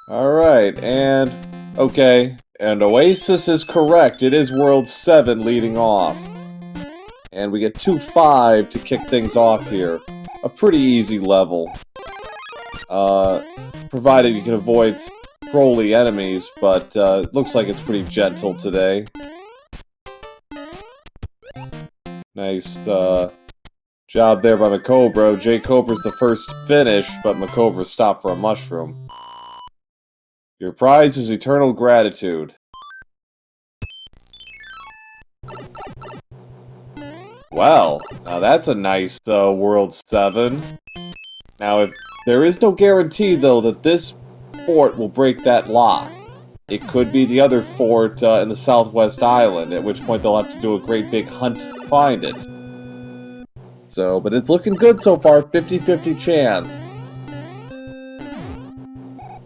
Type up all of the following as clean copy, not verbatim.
Alright, and... okay, and Oasis is correct. It is World 7 leading off. And we get 2-5 to kick things off here. A pretty easy level. Provided you can avoid trolly enemies, but it looks like it's pretty gentle today. Nice job there by Macobra. Jkoper's the first to finish, but Macobra stopped for a mushroom. Your prize is eternal gratitude. Well, now that's a nice World 7. Now, there is no guarantee, though, that this fort will break that lock. It could be the other fort in the Southwest Island, at which point they'll have to do a great big hunt to find it. So, but it's looking good so far, 50-50 chance.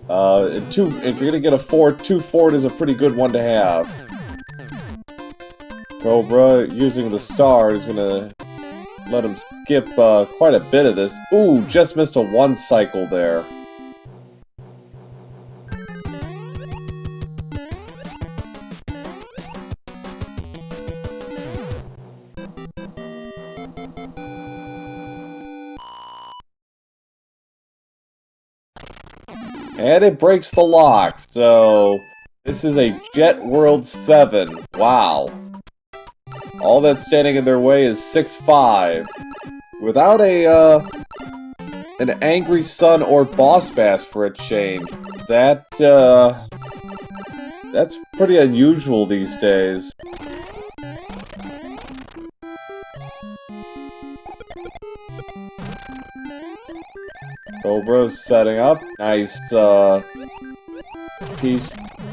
If you're gonna get a fort, 2 fort is a pretty good one to have. Cobra, using the star, is gonna let him skip quite a bit of this. Ooh, just missed a 1 cycle there. And it breaks the lock, so this is a Jet World 7. Wow. All that's standing in their way is 6-5. Without an Angry Sun or Boss Bass for a change. That's pretty unusual these days. Cobra's setting up. Nice,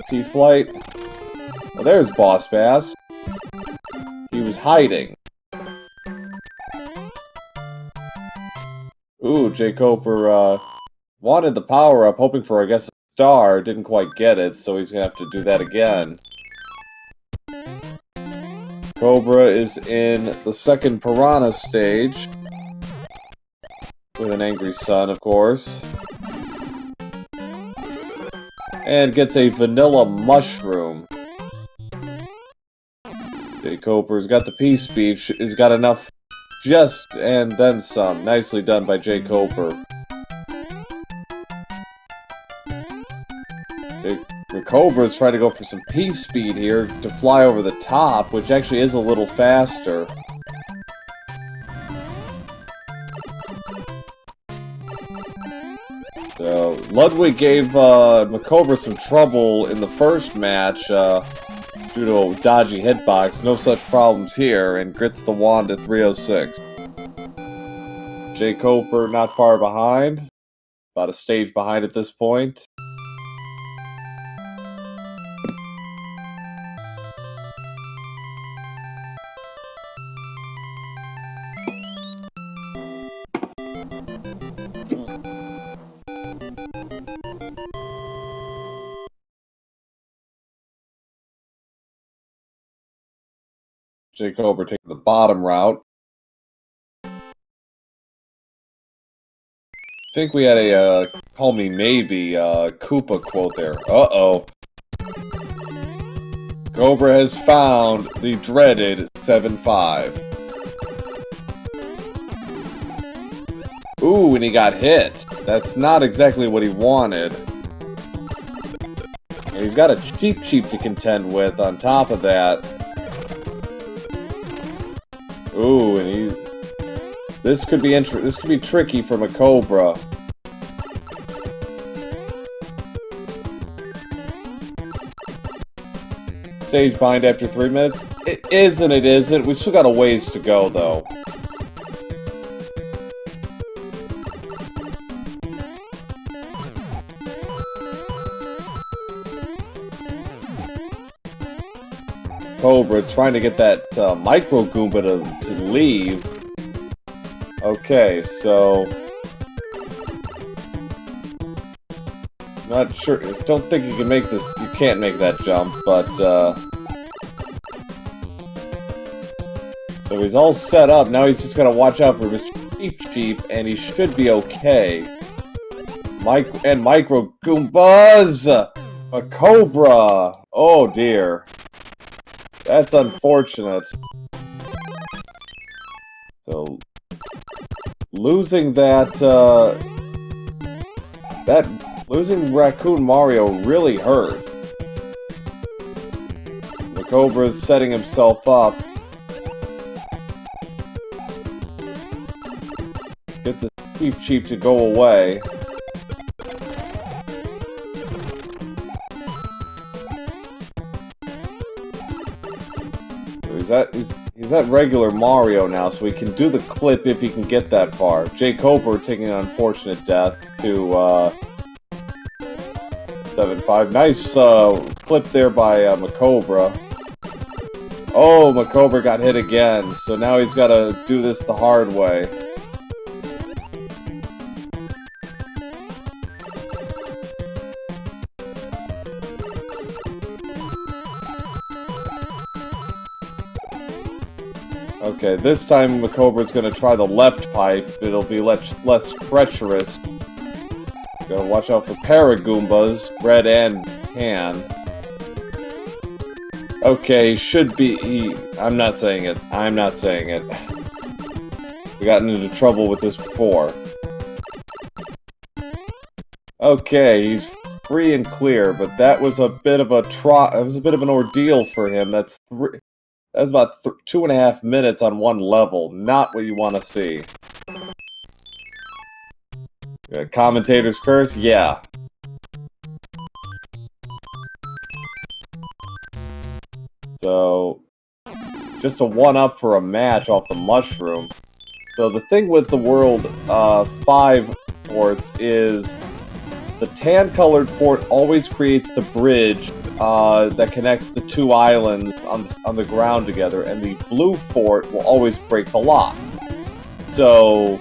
P-Flight. Oh, there's Boss Bass. He was hiding. Ooh, jkoper, wanted the power-up, hoping for, I guess, a star. Didn't quite get it, so he's gonna have to do that again. Cobra is in the second Piranha stage. With an Angry Sun, of course. And gets a Vanilla Mushroom. jkoper's got the P-Speech, has got enough just and then some. Nicely done by jkoper. Macobra's trying to go for some P-Speed here to fly over the top, which actually is a little faster. So, Ludwig gave Macobra some trouble in the first match due to a dodgy hitbox. No such problems here, and grits the wand at 306. jkoper not far behind. About a stage behind at this point. jkoper taking the bottom route. I think we had a call me maybe Koopa quote there. Uh-oh. Cobra has found the dreaded 7-5. Ooh, and he got hit. That's not exactly what he wanted. And he's got a Cheep to contend with on top of that. Ooh, and this could be tricky for Macobra. Stage bind after 3 minutes? It is and it isn't. We still got a ways to go, though. Cobra's trying to get that Micro Goomba to leave. Okay, so... not sure. Don't think you can make this. You can't make that jump, but so he's all set up. Now he's just gotta watch out for Mr. Cheep, and he should be okay. Micro Goombas! Macobra! Oh dear. That's unfortunate. So, losing losing Raccoon Mario really hurt. Macobra's setting himself up. Get this Cheep to go away. He's at regular Mario now, so he can do the clip if he can get that far. jkoper taking an unfortunate death to 7-5. Nice clip there by Macobra. Oh, Macobra got hit again, so now he's got to do this the hard way. Okay, this time Macobra's gonna try the left pipe. It'll be less treacherous. Gotta watch out for Paragoombas, red and tan. Okay, should be. I'm not saying it. I'm not saying it. We got into trouble with this before. Okay, he's free and clear, but that was a bit of a It was a bit of an ordeal for him. That's about 2.5 minutes on one level. Not what you want to see. Commentator's curse? Yeah. So, just a 1-up for a match off the mushroom. So the thing with the World 5 forts is the tan-colored fort always creates the bridge that connects the two islands on the ground together, and the blue fort will always break the lock. So,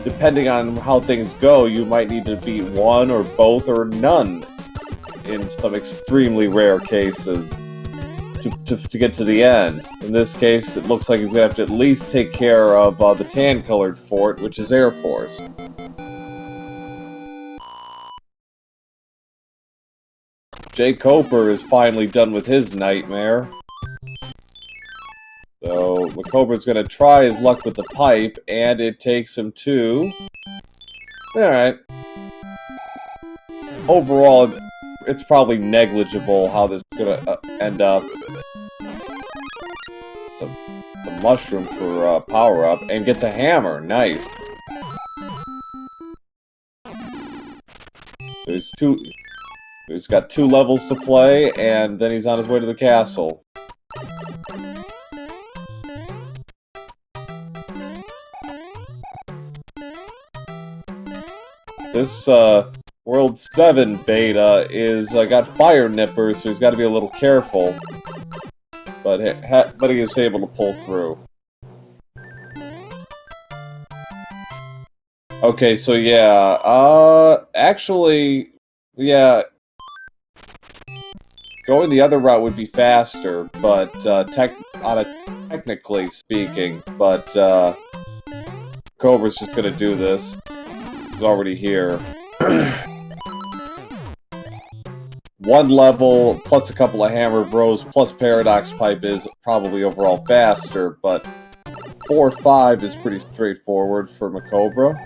depending on how things go, you might need to beat one or both or none in some extremely rare cases to get to the end. In this case, it looks like he's going to have to at least take care of the tan-colored fort, which is Air Force. jkoper is finally done with his nightmare. So, Macobra's gonna try his luck with the pipe, and it takes him to... Alright. Overall, it's probably negligible how this is gonna end up. It's a mushroom for power-up, and gets a hammer. Nice. So he's got 2 levels to play, and then he's on his way to the castle. This World 7 beta is got fire nippers, so he's got to be a little careful. But he was able to pull through. Okay, so yeah, actually, yeah, going the other route would be faster, but technically speaking, but Cobra's just gonna do this. He's already here. 1 level, plus a couple of hammer bros, plus Paradox Pipe is probably overall faster, but 4-5 is pretty straightforward for Macobra.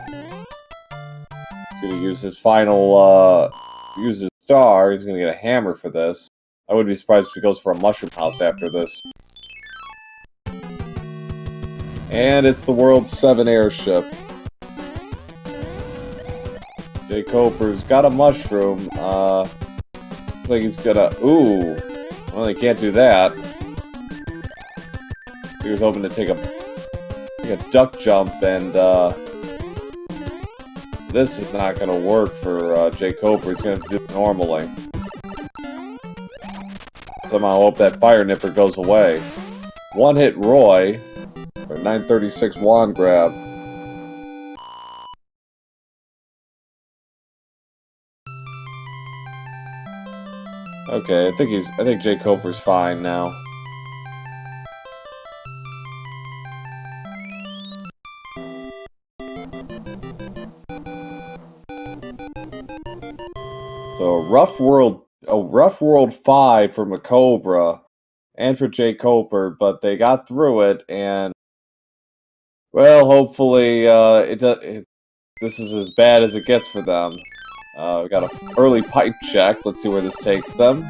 He's gonna use his final, use his star, he's gonna get a hammer for this. I wouldn't be surprised if he goes for a mushroom house after this. And it's the World 7 airship. jkoper's got a mushroom, looks like he's gonna... Ooh! Well, he can't do that. He was hoping to take a duck jump, and this is not gonna work for jkoper. He's gonna do it normally. Somehow hope that fire nipper goes away. 1-hit Roy for 936 wand grab. Okay, I think jkoper's fine now. So Rough World 5 for Macobra and for jkoper, but they got through it, and well, hopefully this is as bad as it gets for them. We got an early pipe check. Let's see where this takes them.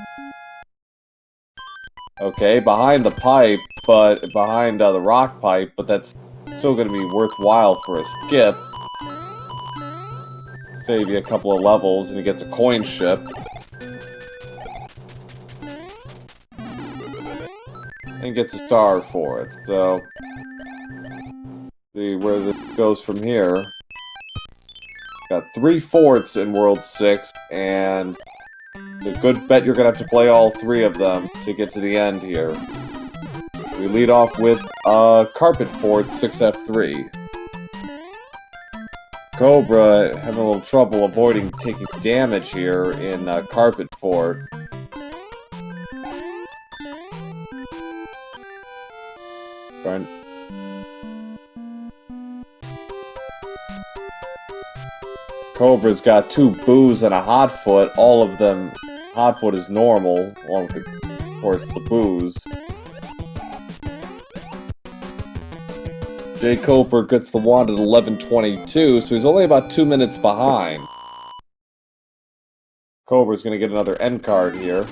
Okay, behind the pipe, but behind the rock pipe, but that's still going to be worthwhile for a skip. Save you a couple of levels, and he gets a coin ship. And gets a star for it, so... see where this goes from here. Got 3 forts in World 6, and it's a good bet you're going to have to play all 3 of them to get to the end here. We lead off with Carpet Fort 6F3. Cobra having a little trouble avoiding taking damage here in Carpet Fort. Trying. Cobra's got 2 boos and a hot foot. All of them, hot foot is normal, along with, of course, the boos. jkoper gets the wand at 11:22, so he's only about 2 minutes behind. Cobra's gonna get another end card here.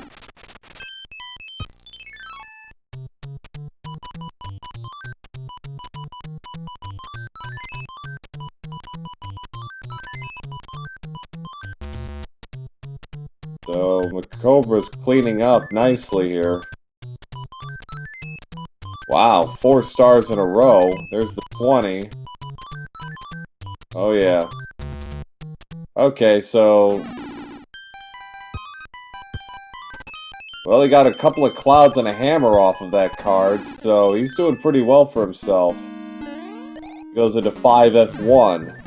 So, Macobra's cleaning up nicely here. Wow, 4 stars in a row. There's the 20. Oh yeah. Okay, so... well, he got a couple of clouds and a hammer off of that card, so he's doing pretty well for himself. Goes into 5F1.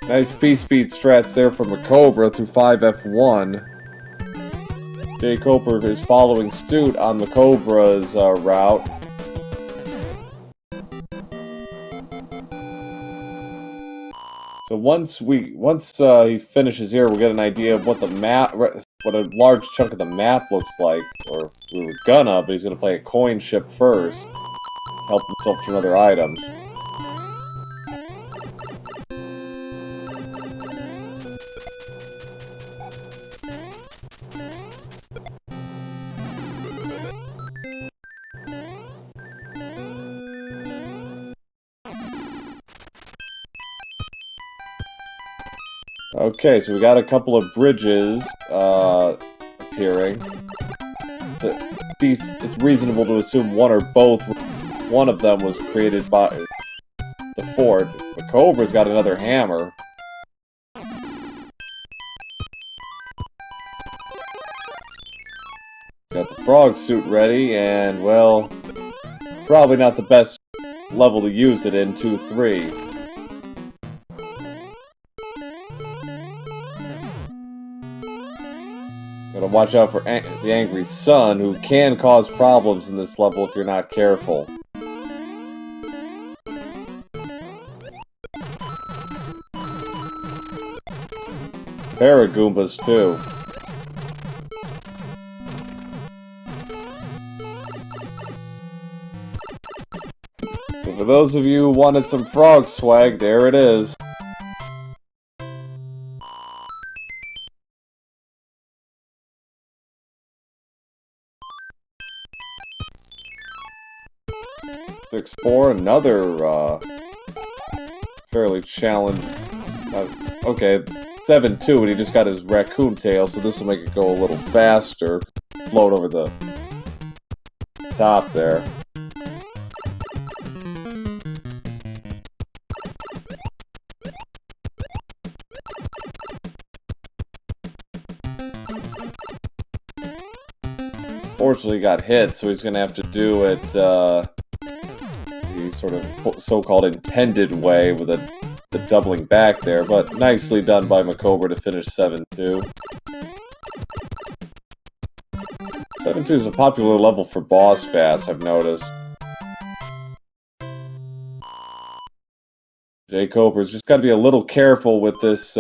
Nice P-speed strats there from Macobra through 5F1. jkoper is following suit on Macobra's route. So once he finishes here, we'll get an idea of what the map, what a large chunk of the map looks like. Or we were gonna, but he's gonna play a coin ship first. Help himself to another item. Okay, so we got a couple of bridges appearing. It's reasonable to assume one or both. One of them was created by the fort. Macobra's got another hammer. Got the frog suit ready, and well, probably not the best level to use it in 2-3. Gotta watch out for the angry sun, who can cause problems in this level if you're not careful. Paragoombas, too. So for those of you who wanted some frog swag, there it is. To explore another fairly challenging. Okay, 7-2, and he just got his raccoon tail, so this will make it go a little faster. Float over the top there. Fortunately, got hit, so he's gonna have to do it the sort of so-called intended way with the doubling back there, but nicely done by Macobra to finish 7-2. 7-2 is a popular level for boss bass, I've noticed. jkoper's just got to be a little careful with this,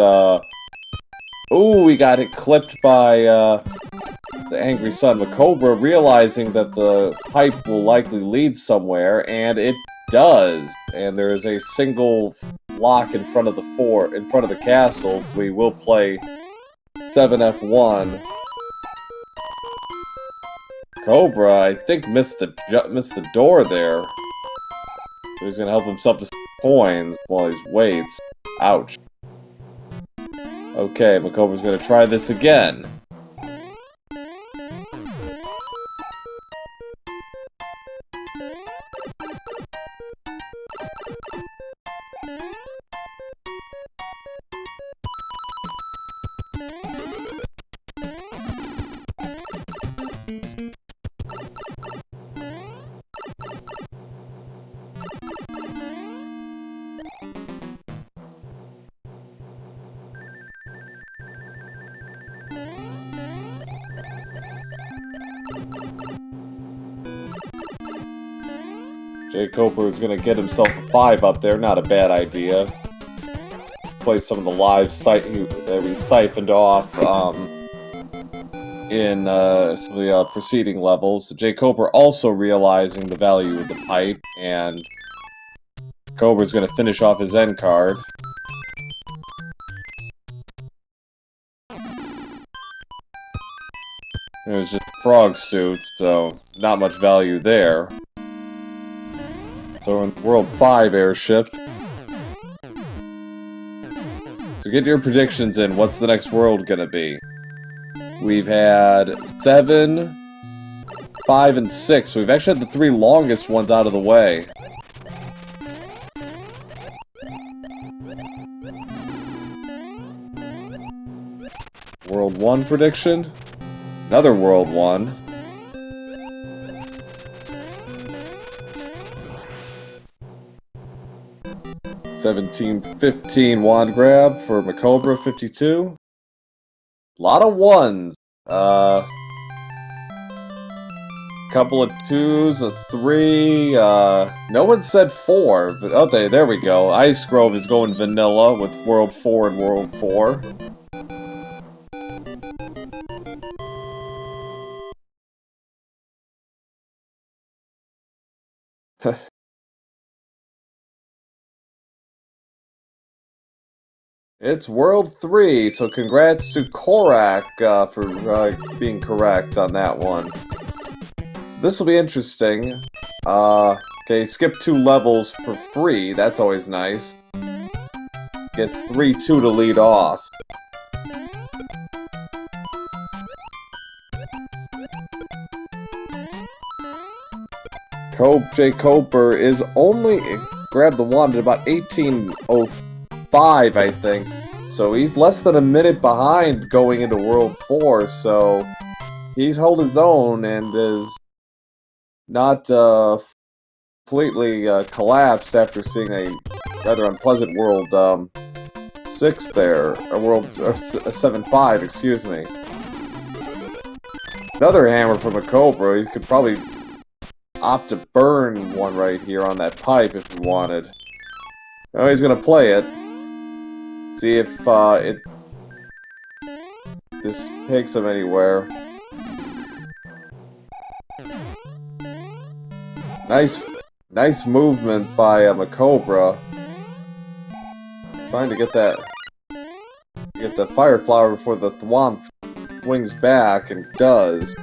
Ooh, we got it clipped by, the angry son Macobra, realizing that the pipe will likely lead somewhere, and it does. And there is a single lock in front of the castle, so we will play 7F1. Cobra, I think, missed the door there. So he's gonna help himself to coins while he waits. Ouch. Okay, Macobra's gonna try this again. jkoper is going to get himself a 5 up there, not a bad idea. Play some of the lives that we siphoned off in some of the preceding levels. jkoper also realizing the value of the pipe, and Cobra's going to finish off his end card. It was just frog suits, so not much value there. So in World 5 airship. So get your predictions in. What's the next world gonna be? We've had 7, 5, and 6. We've actually had the 3 longest ones out of the way. World 1 prediction. Another World 1. $17.15 wand grab for Macobra52. A lot of 1s. Couple of 2s, a 3. No one said 4, but okay, there we go. Ice Grove is going vanilla with World 4 and World 4. It's World 3, so congrats to Korak for being correct on that one. This will be interesting. Okay, skip 2 levels for free, that's always nice. Gets 3-2 to lead off. jkoper is only grabbed the wand at about 18:05, I think. So he's less than a minute behind going into World 4, so he's held his own and is not completely collapsed after seeing a rather unpleasant World 6 there, or World 7-5, excuse me. Another hammer from a Cobra. You could probably opt to burn one right here on that pipe if you wanted. Oh, he's gonna play it. See if this takes him anywhere. Nice movement by Macobra. Trying to get the fire flower before the thwomp swings back, and does.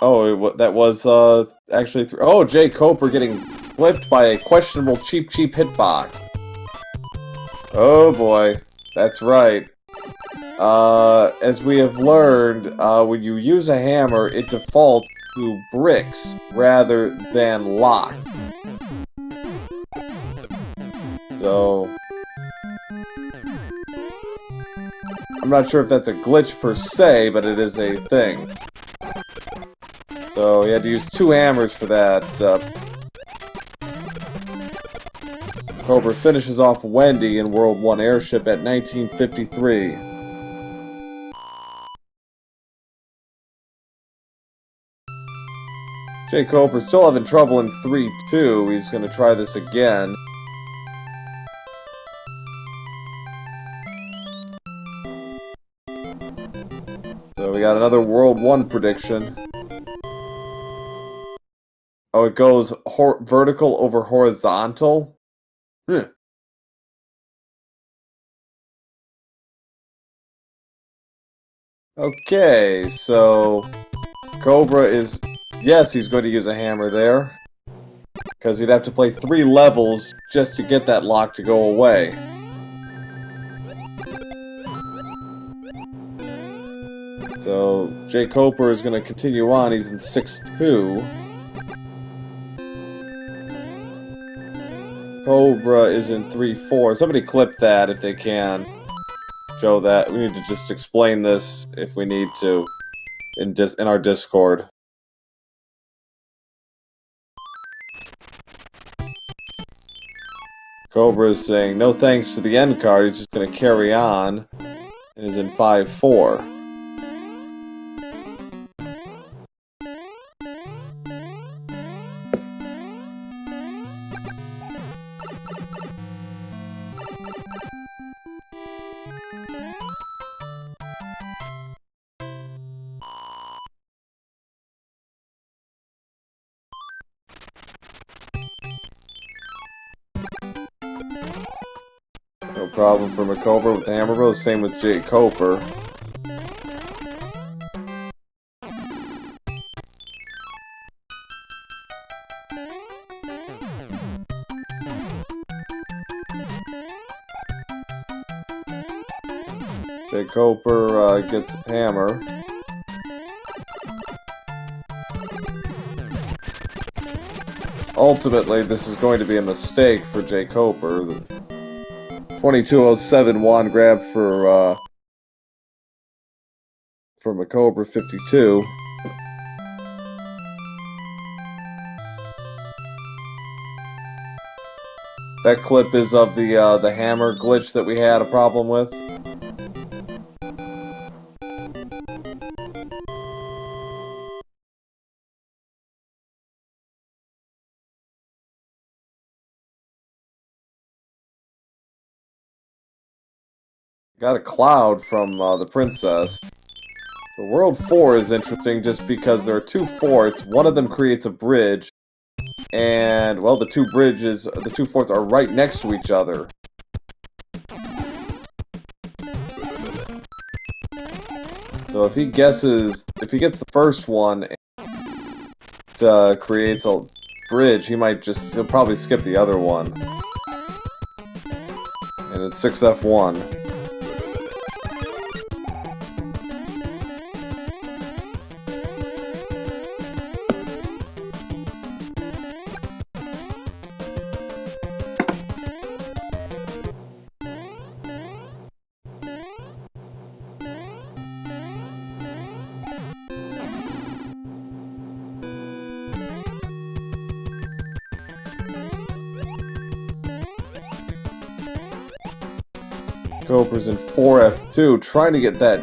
Oh, that was, actually... Oh, jkoper getting flipped by a questionable cheap hitbox. Oh boy, that's right. As we have learned, when you use a hammer, it defaults to bricks rather than lock. So... I'm not sure if that's a glitch per se, but it is a thing. So he had to use 2 hammers for that. Cobra finishes off Wendy in World 1 airship at 1953. jkoper's still having trouble in 3-2. He's gonna try this again. So we got another World 1 prediction. Oh, it goes vertical over horizontal? Okay, so Cobra is... Yes, he's going to use a hammer there. Because he'd have to play 3 levels just to get that lock to go away. So, jkoper is going to continue on. He's in 6-2. Cobra is in 3-4. Somebody clip that if they can. Show that. We need to just explain this if we need to in our Discord. Cobra is saying no thanks to the end card. He's just going to carry on. And is in 5-4. No problem for Macobra with the hammer blow. Same with jkoper. jkoper gets a hammer. Ultimately, this is going to be a mistake for jkoper. 2207 wand grab for Macobra52. That clip is of the hammer glitch that we had a problem with. Got a cloud from the princess. So World 4 is interesting just because there are 2 forts. One of them creates a bridge. And, well, the 2 forts are right next to each other. So if he gets the first one and creates a bridge, he'll probably skip the other one. And it's 6F1. jkoper's in 4F2, trying to get that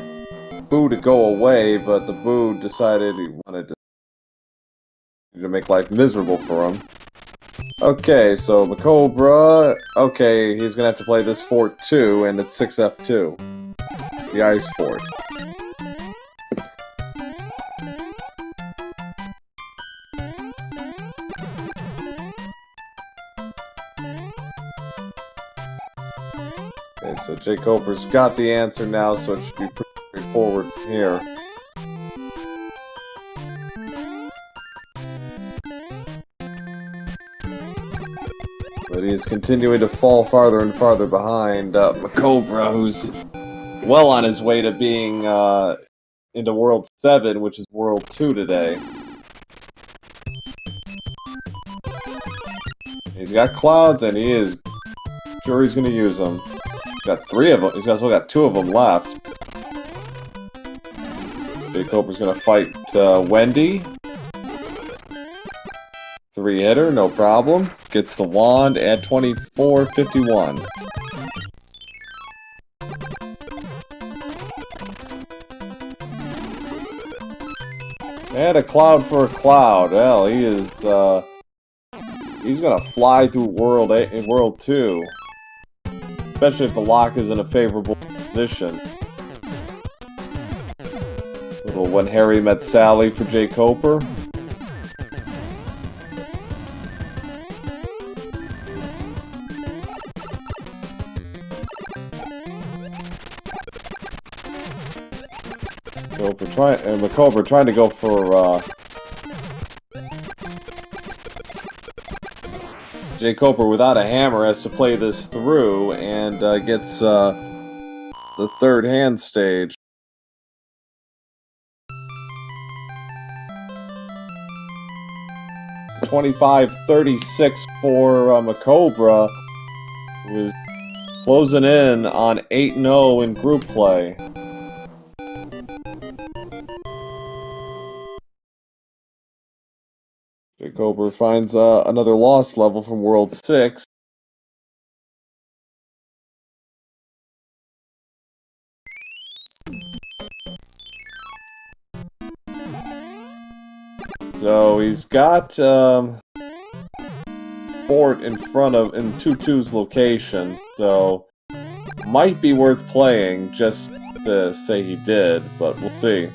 boo to go away, but the boo decided he wanted to make life miserable for him. Okay, so Macobra, okay, he's gonna have to play this fort too, and it's 6F2. The ice fort. Okay, so jkoper's got the answer now, so it should be pretty straightforward from here. But he's continuing to fall farther and farther behind Macobra, who's well on his way to being into World 7, which is World 2 today. He's got clouds, and he is sure he's going to use them. Got 3 of them. He's still got 2 of them left. jkoper's going to fight Wendy. 3-hitter, no problem. Gets the wand at 2451. And a cloud for a cloud. Well, he is, he's gonna fly through World 8 and World 2. Especially if the lock is in a favorable position. Little When Harry Met Sally for jkoper. Macobra trying to go for jkoper without a hammer has to play this through and gets the third hand stage. $25-36 for Macobra, who is closing in on 8-0 in group play. jkoper finds another lost level from World 6. So he's got fort in front of in 2-2's location, so might be worth playing just to say he did, but we'll see.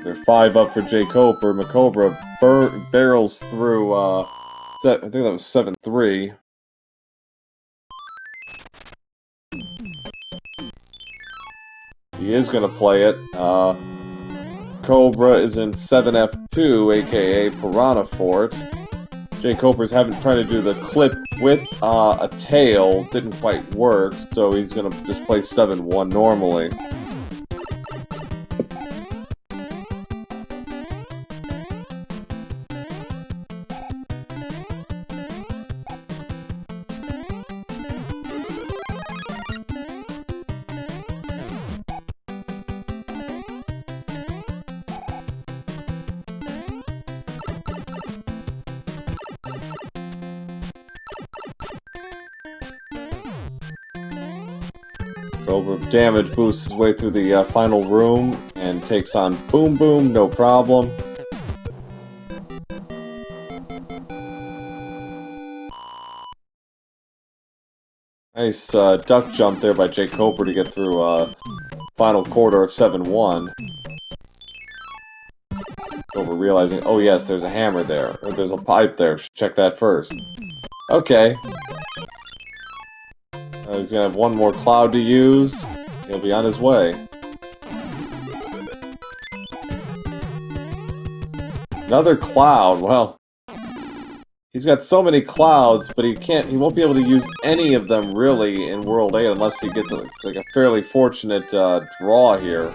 They're 5 up for jkoper. Macobra barrels through, I think that was 7-3. He is going to play it. Cobra is in 7F2, aka Piranha Fort. jkoper's trying to do the clip with a tail. Didn't quite work, so he's going to just play 7-1 normally. Cobra damage boosts his way through the final room and takes on Boom Boom, no problem. Nice duck jump there by jkoper to get through final quarter of 7-1. Cobra realizing, oh yes, there's a hammer there, or there's a pipe there, should check that first. Okay. He's gonna have one more cloud to use. He'll be on his way. Another cloud. Well, he's got so many clouds, but he won't be able to use any of them really in World 8 unless he gets like a fairly fortunate draw here.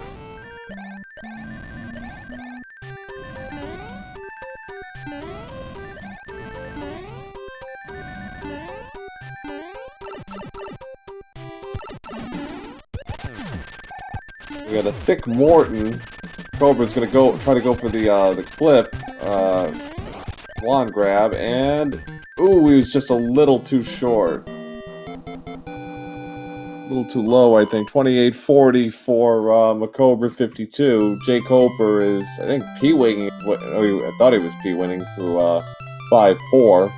We got a thick Morton. Cobra's gonna try to go for the clip, wand grab, and ooh, he was just a little too short, a little too low, I think. 28-40 for Macobra52. jkoper is, I think, p-winging. I thought he was p-winning through 5-4.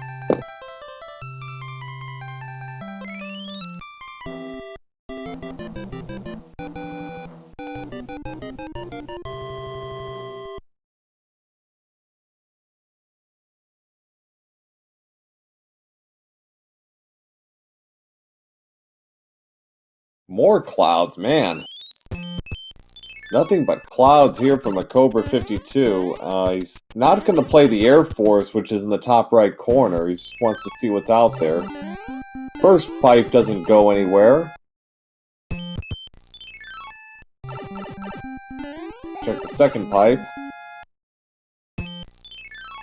More clouds, man. Nothing but clouds here from Macobra52. He's not going to play the Air Force, which is in the top right corner. He just wants to see what's out there. First pipe doesn't go anywhere. Check the second pipe.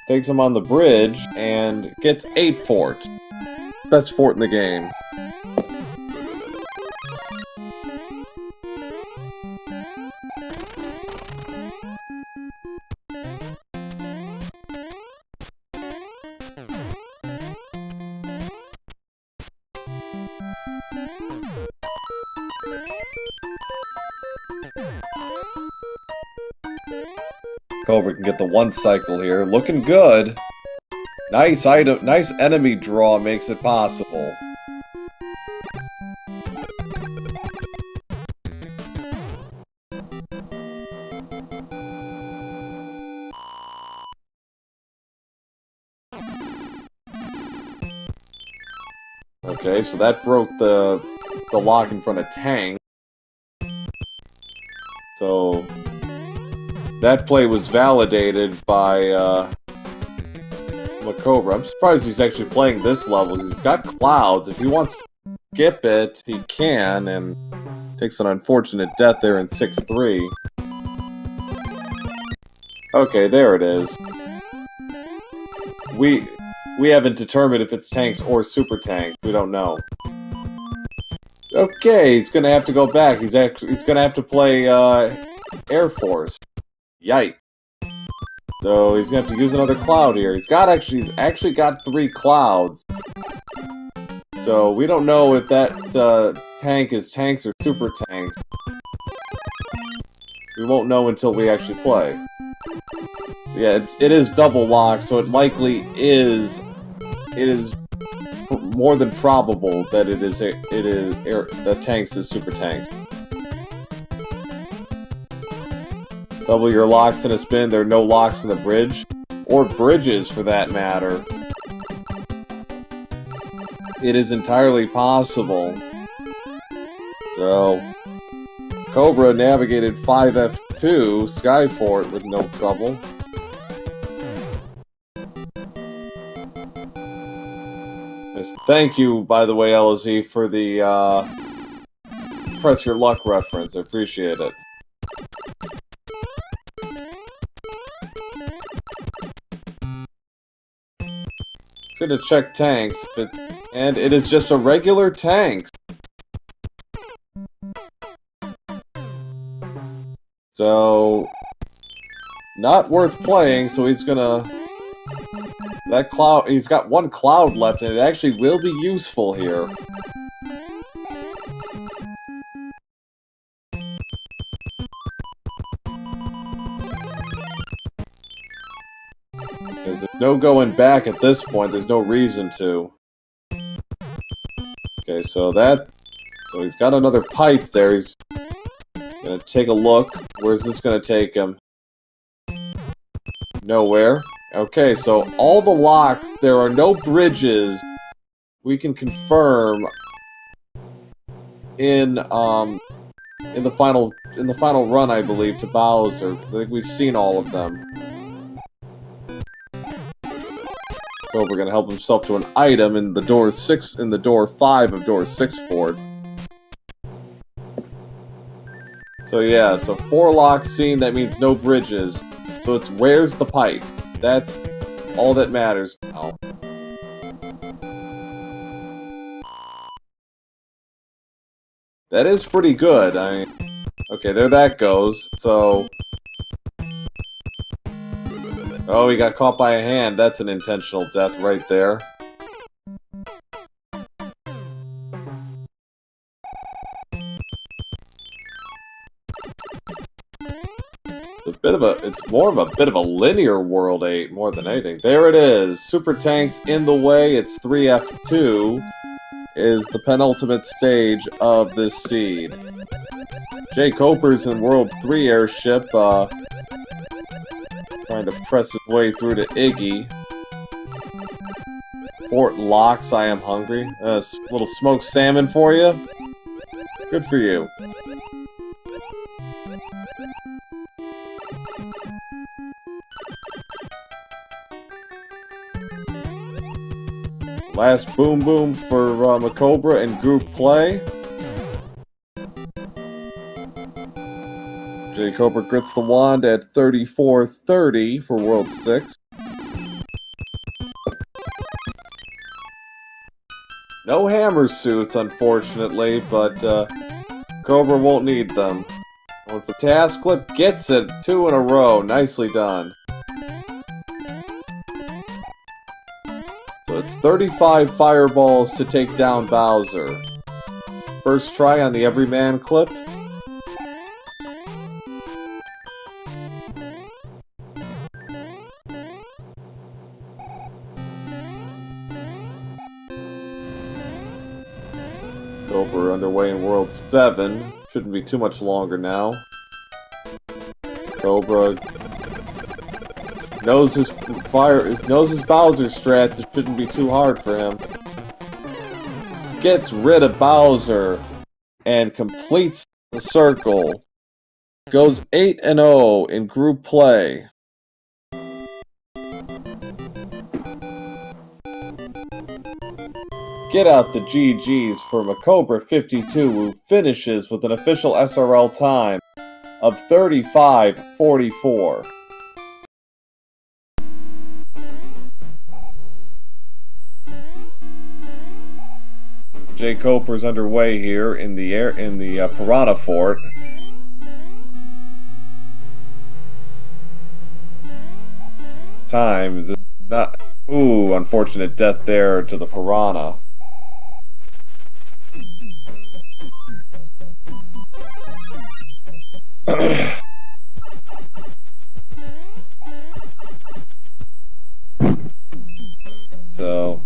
Takes him on the bridge and gets 8 fort. Best fort in the game. Cobra can get the one cycle here. Looking good. Nice item, nice enemy draw makes it possible. Okay, so that broke the lock in front of Tank. So that play was validated by Macobra. I'm surprised he's actually playing this level because he's got clouds. If he wants to skip it, he can, and takes an unfortunate death there in 6-3. Okay, there it is. We haven't determined if it's tanks or super tanks. We don't know. Okay, he's gonna have to go back. He's gonna have to play Air Force. Yikes. So he's gonna have to use another cloud here. He's actually got 3 clouds. So we don't know if that tank is tanks or super tanks. We won't know until we actually play. Yeah, it is double locked, so it likely is. It is more than probable that that tanks is super tanks. Double your locks in a spin. There are no locks in the bridge, or bridges for that matter. It is entirely possible. So, Cobra navigated 5F2 Skyfort with no trouble. Yes, thank you, by the way, LZ, for the Press Your Luck reference. I appreciate it. Gonna check tanks, and it is just a regular tanks. So, not worth playing, so he's gonna... That cloud, he's got 1 cloud left, and it actually will be useful here. Because there's no going back at this point, there's no reason to. Okay, so he's got another pipe there. He's gonna take a look. Where's this gonna take him? Nowhere. Okay, so all the locks, there are no bridges. We can confirm in the final run, I believe, to Bowser. I think we've seen all of them. So we're gonna help himself to an item in the door 5 of door 6 Ford. So yeah, so 4 locks seen, that means no bridges. So it's where's the pipe? That's all that matters now. That is pretty good. I mean, okay, there that goes. So, oh, he got caught by a hand. That's an intentional death right there. It's more of a bit of a linear World 8 more than anything. There it is. Super tanks in the way. It's 3F2 is the penultimate stage of this seed. Jkoper's in World 3 airship, trying to press his way through to Iggy. Fort locks, I am hungry. Little smoked salmon for you. Good for you. Last boom boom for Macobra and group play. jkoper grits the wand at 34-30 for World 6. No hammer suits, unfortunately, but Cobra won't need them. With the task clip, gets it 2 in a row. Nicely done. So it's 35 fireballs to take down Bowser. First try on the Everyman clip. Jkoper underway in World 7. Shouldn't be too much longer now. Cobra knows his Bowser strats. It shouldn't be too hard for him. Gets rid of Bowser and completes the circle. Goes 8-0 in group play. Get out the GGs for Macobra52, who finishes with an official SRL time of 35:44. jkoper's underway here in the Piranha Fort. Time, not. Ooh, unfortunate death there to the Piranha. So,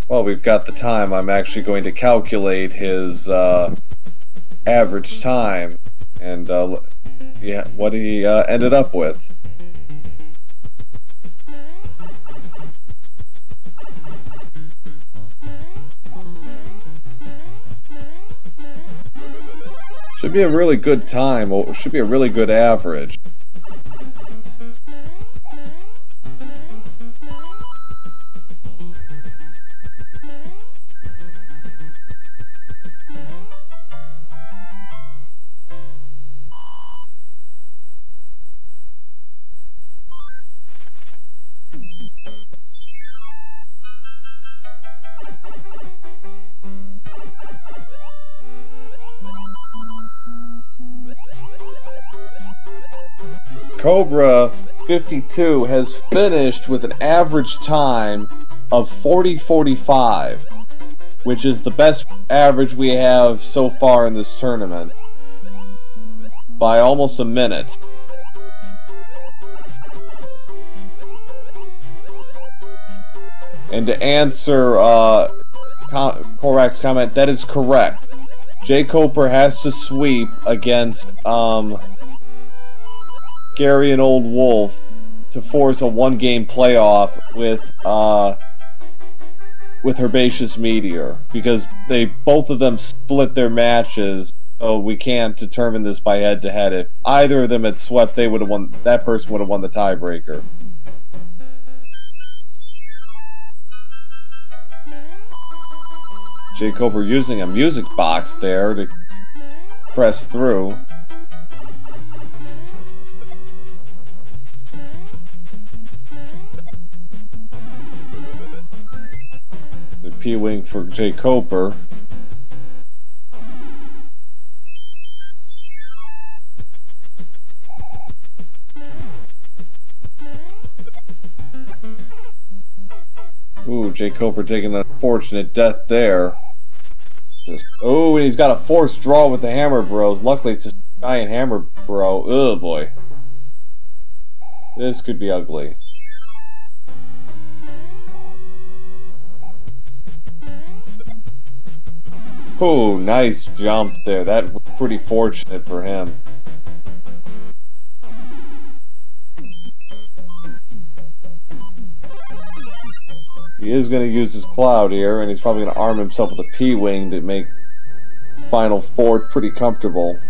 well, we've got the time. I'm actually going to calculate his average time and yeah, what he ended up with. Should be a really good time, or should be a really good average. Macobra52 has finished with an average time of 40:45, which is the best average we have so far in this tournament, by almost a minute. And to answer Korak's comment, that is correct. jkoper has to sweep against Gary and Old Wolf to force a one-game playoff with Herbaceous Meteor, because both of them split their matches, so we can't determine this by head-to-head. If either of them had swept, they would have won. That person would have won the tiebreaker. jkoper using a music box there to press through. P-wing for jkoper. Ooh, jkoper taking an unfortunate death there. Oh, and he's got a forced draw with the Hammer Bros. Luckily, it's just a giant Hammer Bro. Oh boy. This could be ugly. Oh, nice jump there. That was pretty fortunate for him. He is going to use his cloud here, and he's probably going to arm himself with a P-wing to make Final Four pretty comfortable.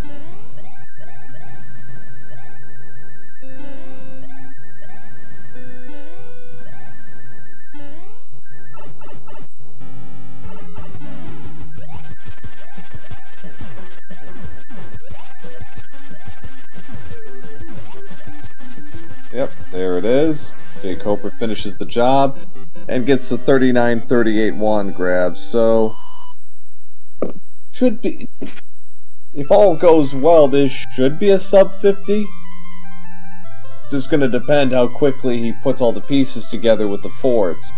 Yep, there it is. jkoper finishes the job and gets the 39-38 wand grab. So, should be, if all goes well, this should be a sub 50. It's just going to depend how quickly he puts all the pieces together with the forts.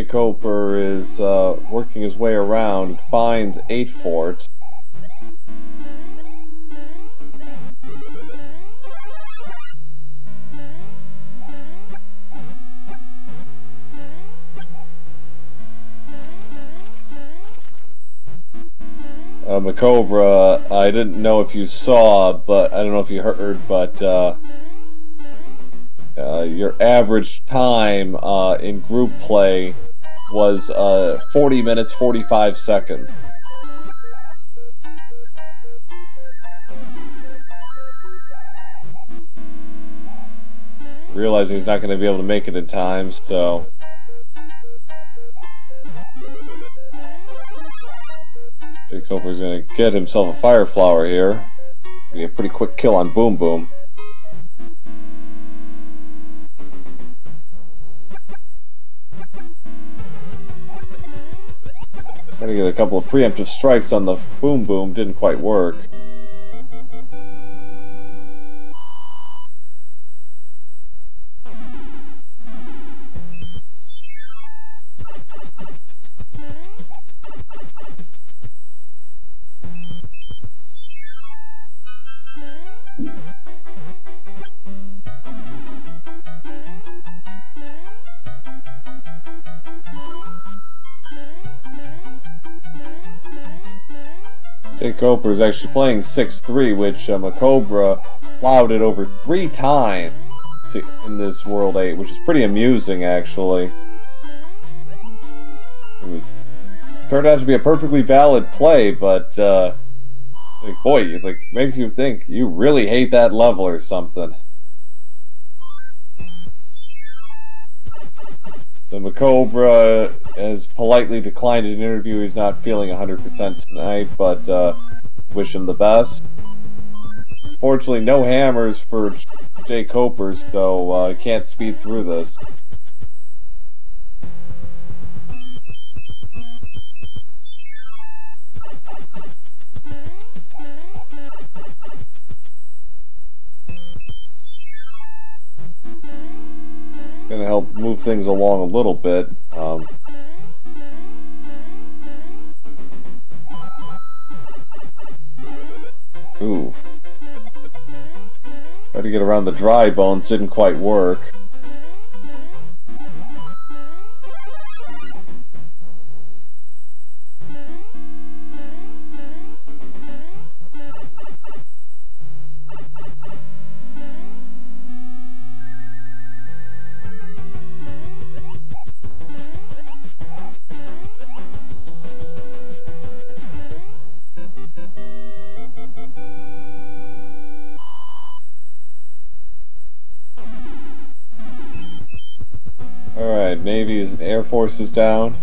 jkoper is working his way around, finds 8 Fort. Macobra, I didn't know if you saw, but I don't know if you heard, but your average time in group play was 40 minutes, 45 seconds. Realizing he's not going to be able to make it in time, so... jkoper's going to get himself a fire flower here. Be a pretty quick kill on Boom Boom. Trying to get a couple of preemptive strikes on the Boom Boom, didn't quite work. jkoper is actually playing 6-3, which Macobra plowed it over 3 times in this World 8, which is pretty amusing, actually. It turned out to be a perfectly valid play, but, like, boy, it's like, makes you think you really hate that level or something. So Macobra has politely declined an interview. He's not feeling 100% tonight, but wish him the best. Fortunately, no hammers for jkoper, so I can't speed through this. Gonna help move things along a little bit. Ooh. Tried to get around the dry bones, didn't quite work. Alright, Navy's Air Force is down.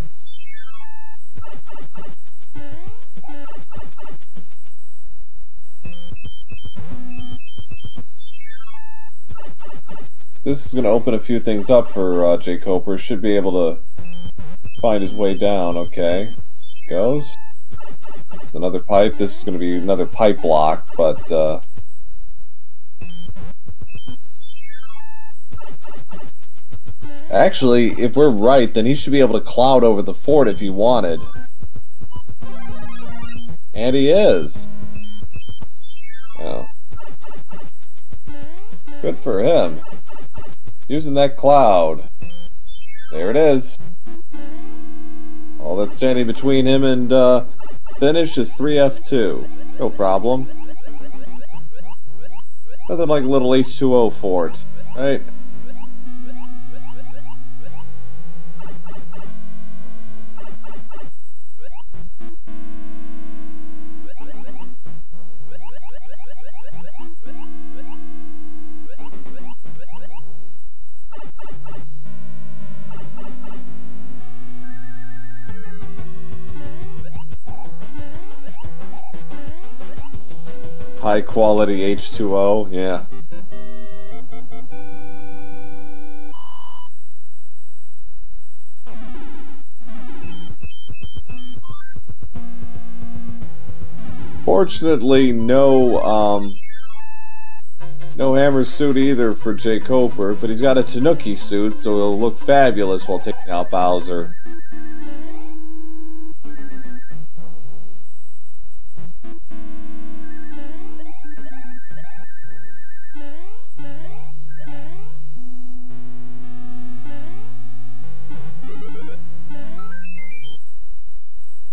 This is going to open a few things up for jkoper. Should be able to find his way down. Okay. Goes. Another pipe. This is going to be another pipe block, but actually, if we're right, then he should be able to cloud over the fort if he wanted. And he is. Oh. Good for him. Using that cloud. There it is. All that's standing between him and finish is 3F2. No problem. Nothing like a little H2O fort, right? High quality H2O, yeah. Fortunately, no No hammer suit either for jkoper, but he's got a Tanuki suit, so he'll look fabulous while taking out Bowser.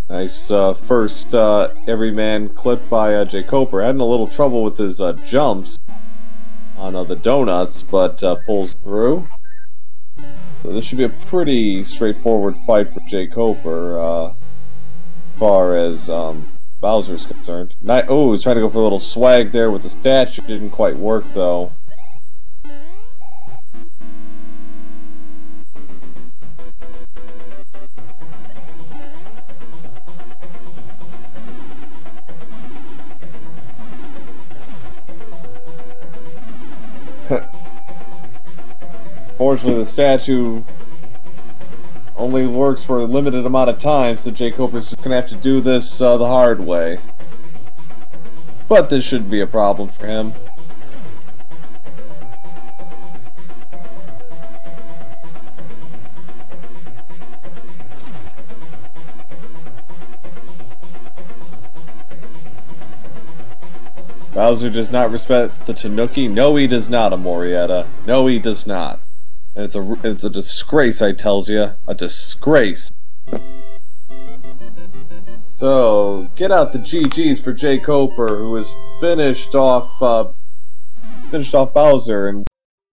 Nice first everyman clip by jkoper. Having a little trouble with his jumps on the donuts, but pulls through. So this should be a pretty straightforward fight for jkoper, as far as Bowser's concerned. Oh, he's trying to go for a little swag there with the statue. Didn't quite work though. Fortunately, the statue only works for a limited amount of time, so jkoper's just gonna have to do this the hard way. But this shouldn't be a problem for him. Bowser does not respect the Tanuki. No, he does not, Amorietta. No, he does not. And it's a disgrace, I tells you. A disgrace. So, get out the GGs for jkoper, who has finished off Bowser and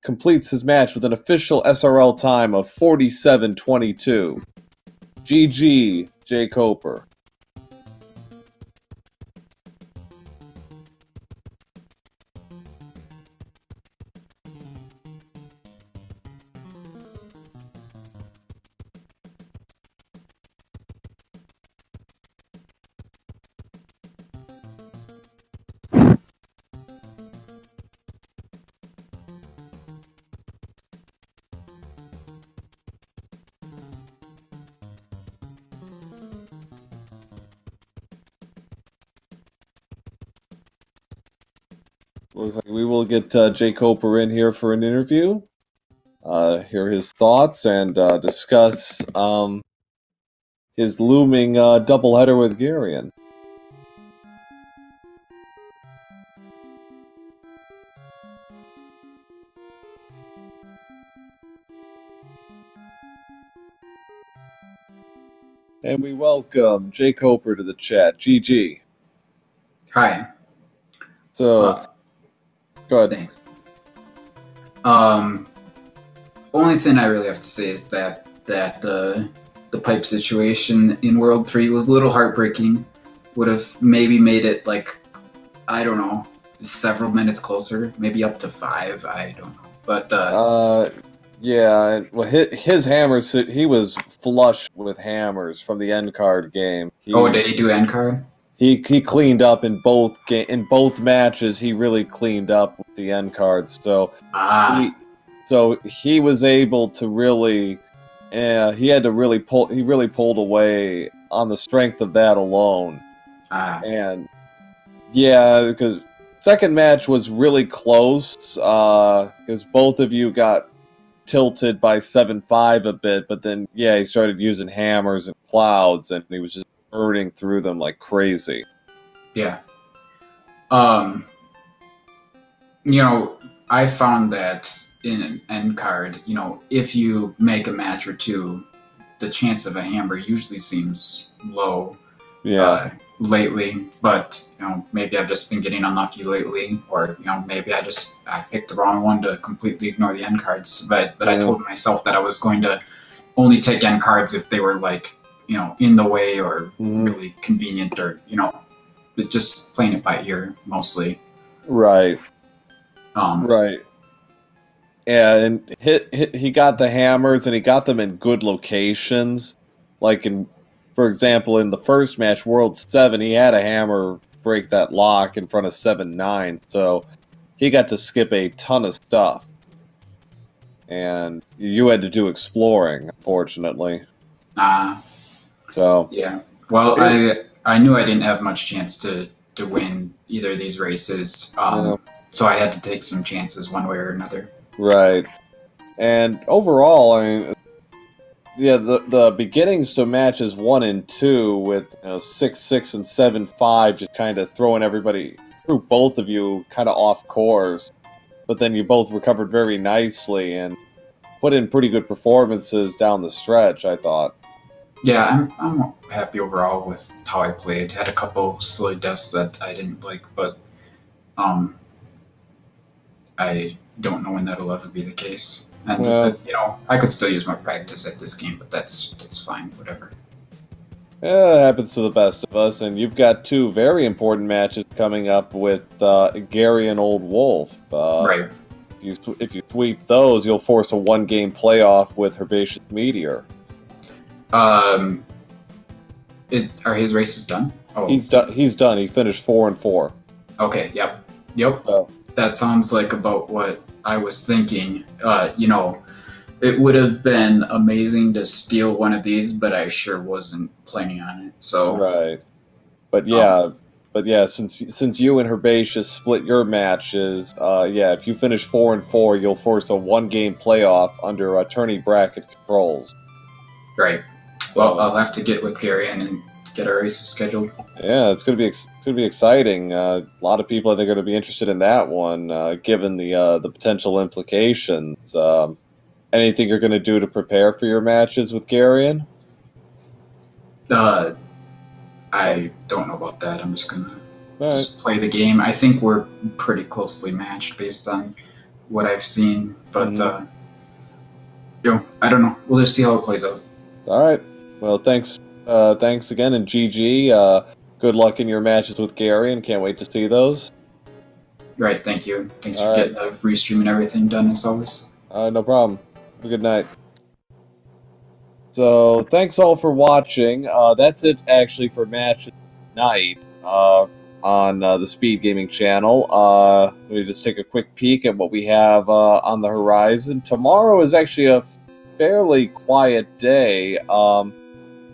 completes his match with an official SRL time of 47:22. GG, jkoper. Looks like we will get jkoper in here for an interview, hear his thoughts, and discuss his looming doubleheader with Garion. And we welcome jkoper to the chat. GG. Hi. So, go ahead. Thanks. Only thing I really have to say is that the pipe situation in World 3 was a little heartbreaking. Would have maybe made it, like, I don't know, several minutes closer, maybe up to 5. I don't know, but yeah. Well, his hammers. He was flush with hammers from the end card game. Did he do end card? He cleaned up in both matches. He really cleaned up with the end cards. So he was able to really, he had to really pull. He really pulled away on the strength of that alone. And yeah, because second match was really close. Because both of you got tilted by 7-5 a bit, but then yeah, he started using hammers and clouds, and he was just burning through them like crazy. Yeah. You know, I found that in an end card, you know, if you make a match or two, the chance of a hammer usually seems low. Yeah. Lately, but you know, maybe I've just been getting unlucky lately, or you know, maybe I picked the wrong one to completely ignore the end cards. But I told myself that I was going to only take end cards if they were like, you know, in the way or really convenient, or you know, just playing it by ear mostly. Right. Right. Yeah, and he got the hammers, and he got them in good locations, like in. For example, in the first match, World 7, he had a hammer break that lock in front of 7-9, so he got to skip a ton of stuff. And you had to do exploring, unfortunately. So yeah. Well, I knew I didn't have much chance to win either of these races. So I had to take some chances one way or another. Right. And overall, I mean, yeah, the beginnings to matches 1 and 2 with 6-6 and 7-5 just kind of throwing everybody through both of you kind of off course, but then you both recovered very nicely and put in pretty good performances down the stretch, I thought. Yeah, I'm happy overall with how I played. Had a couple silly deaths that I didn't like, but um, I don't know when that'll ever be the case. And Well, I could still use more practice at this game, but that's fine. Whatever. yeah, it happens to the best of us, and you've got 2 very important matches coming up with Gary and Old Wolf. Right. If you sweep those, you'll force a 1-game playoff with Herbaceous Meteor. Are his races done? Oh, He's done. He's done. He finished 4-4. okay. Yep. So, That sounds like about what I was thinking. It would have been amazing to steal one of these, but I sure wasn't planning on it. So right. But yeah, since you and Herbaceous split your matches, if you finish 4-4, you'll force a 1-game playoff under attorney bracket controls. right. Well, I'll have to get with Gary and get our races scheduled. Yeah, it's gonna be exciting. A lot of people I think are gonna be interested in that one, given the potential implications. Anything you're gonna do to prepare for your matches with Garion? I don't know about that. I'm just gonna All right. just play the game. I think we're pretty closely matched based on what I've seen, but I don't know. We'll just see how it plays out. All right. Well, thanks again, and GG. Good luck in your matches with Gary, and can't wait to see those. Right, thank you. Thanks All for right. getting the restream and everything done as always. No problem. Have a good night. So, thanks all for watching. That's it, actually, for matches tonight on the Speed Gaming channel. Let me just take a quick peek at what we have on the horizon. Tomorrow is actually a fairly quiet day.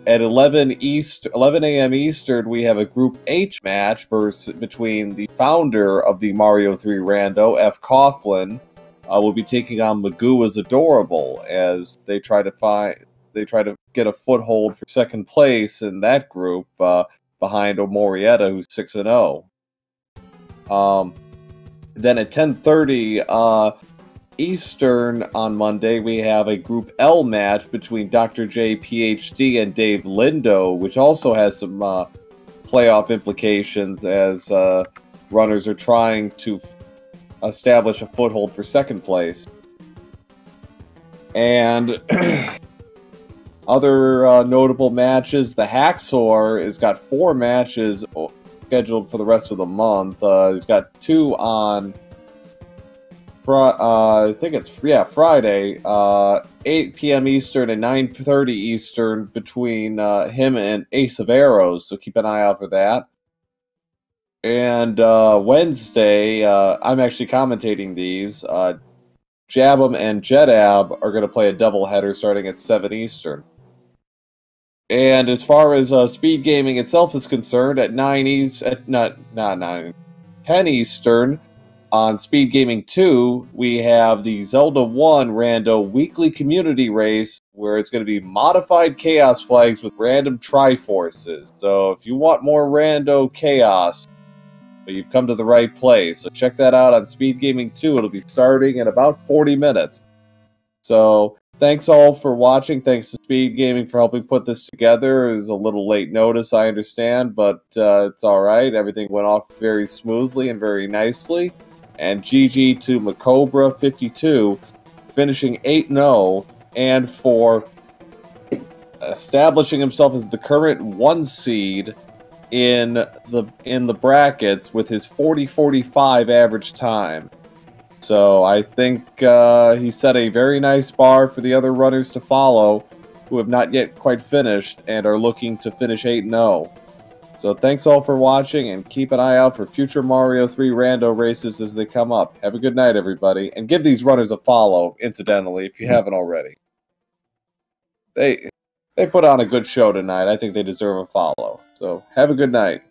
At 11 a.m. Eastern, we have a Group H match between the founder of the Mario 3 Rando, F. Coughlin, will be taking on Magoo's Adorable as they try to get a foothold for second place in that group behind Omorietta, who's 6-0. Then at 10:30 Eastern on Monday, we have a Group L match between Dr. J, PhD, and Dave Lindo, which also has some playoff implications as runners are trying to establish a foothold for second place. And other notable matches, the Hacksaw has got 4 matches scheduled for the rest of the month. He's got 2 on I think it's Friday, 8 p.m. Eastern and 9:30 Eastern between him and Ace of Arrows, so keep an eye out for that. And Wednesday, I'm actually commentating these. Jabum and Jedab are going to play a doubleheader starting at 7 Eastern. And as far as Speed Gaming itself is concerned, at 10 Eastern, on Speed Gaming 2, we have the Zelda 1 Rando Weekly Community Race, where it's going to be modified Chaos Flags with random Triforces. So if you want more Rando Chaos, you've come to the right place. So check that out on Speed Gaming 2. It'll be starting in about 40 minutes. So thanks all for watching. Thanks to Speed Gaming for helping put this together. It was a little late notice, I understand, but it's alright. Everything went off very smoothly and very nicely. And GG to Macobra52, finishing 8-0, and for establishing himself as the current 1 seed in the brackets with his 40:45 average time. So I think he set a very nice bar for the other runners to follow, who have not yet quite finished and are looking to finish 8-0. So thanks all for watching, and keep an eye out for future Mario 3 Rando races as they come up. Have a good night, everybody, and give these runners a follow, incidentally, if you haven't already. They put on a good show tonight. I think they deserve a follow. So have a good night.